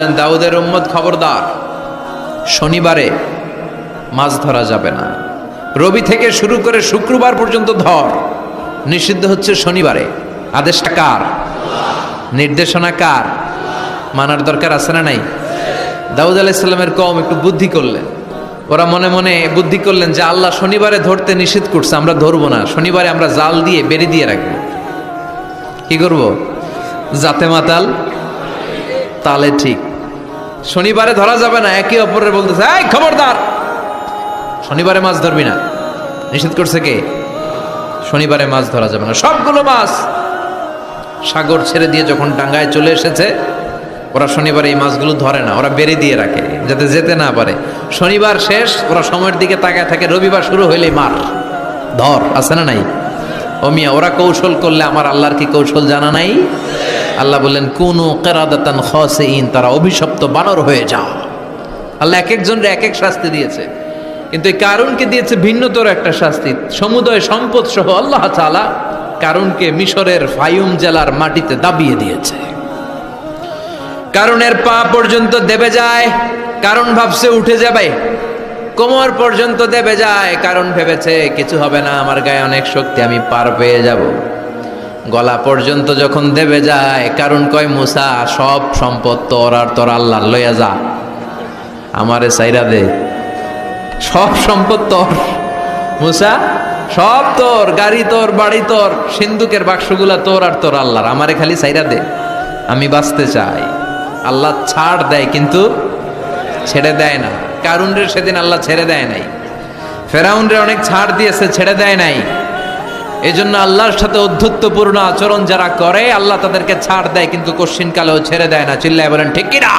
দাউদের উম্মত খবরদার, শনিবারে মাছ ধরা যাবে না। রবি থেকে শুরু করে শুক্রবার পর্যন্ত ধর, নিষিদ্ধ হচ্ছে শনিবারে। আদেশটা কার? নির্দেশনা কার? মানার দরকার আছে না নাই? দাউদ আলাইহিস সালামের কওম একটু বুদ্ধি করলেন। ওরা মনে মনে বুদ্ধি করলেন যে আল্লাহ শনিবারে ধরতে নিষেধ করছে, আমরা ধরবো না, শনিবারে আমরা জাল দিয়ে বেড়ে দিয়ে রাখবো। কি করব? জাতে মাতাল তালে ঠিক। শনিবারে ধরা যাবে না, একে অপরের বলতেছে এই খবরদার, শনিবারে মাছ ধরবি না। নিষেধ করছে কে? শনিবারে মাছ ধরা যাবে না। সবগুলো মাছ সাগর ছেড়ে দিয়ে যখন ডাঙ্গায় চলে এসেছে, ওরা শনিবারে এই মাছগুলো ধরে না, ওরা বেড়ে দিয়ে রাখে যাতে যেতে না পারে। শনিবার শেষ, ওরা সময়ের দিকে তাকায় থাকে, রবিবার শুরু হইলেই মার ধর। আছে না নাই? ও মিয়া, ওরা কৌশল করলে আমার আল্লাহর কি কৌশল জানা নাই? আল্লাহ বললেন কুনু কিরাদাতান খাসিইন, তারা অভিশপ্ত বানর হয়ে যাও। আল্লাহ এক একজনের এক এক শাস্তি দিয়েছে, কিন্তু এই কারুনকে দিয়েছে ভিন্নতর একটা শাস্তি। সমুদয় সম্পদ সহ আল্লাহ তাআলা কারুনকে মিশরের ফায়ুম জেলার মাটিতে দাবিয়ে দিয়েছে। কারুনের পা পর্যন্ত দেবে যায়, কারণ ভাবছে উঠে যাবে, কোমর পর্যন্ত দেবে যায়, কারণ ভেবেছে কিছু হবে না, আমার গায়ে অনেক শক্তি, আমি পার পেয়ে যাব। গলা পর্যন্ত যখন দেবে যায়, কারণ কয় মুসা সব সম্পদ তোর, আর তোর আল্লাহ লইয়া যা, আমারে সাইরা দে, সব সম্পদ তোর মুসা, সব তোর, গাড়ি তোর, বাড়ি তোর, সিন্ধুকের বাক্সগুলা তোর আর তোর আল্লাহর, আমারে খালি সাইরা দে, আমি বাঁচতে চাই। আল্লাহ ছাড় দেয় কিন্তু ছেড়ে দেয় না। কারুনরে সেদিন আল্লাহ ছেড়ে দেয় নাই, ফেরাউনরে অনেক ছাড় দিয়েছে, ছেড়ে দেয় নাই। এই জন্য আল্লাহর সাথে অধ্যত্বপূর্ণ আচরণ যারা করে, আল্লাহ তাদেরকে ছাড় দেয় কিন্তু কশ্চিন কালেও ছেড়ে দেয় না। চিল্লায় বলেন ঠিক কিনা?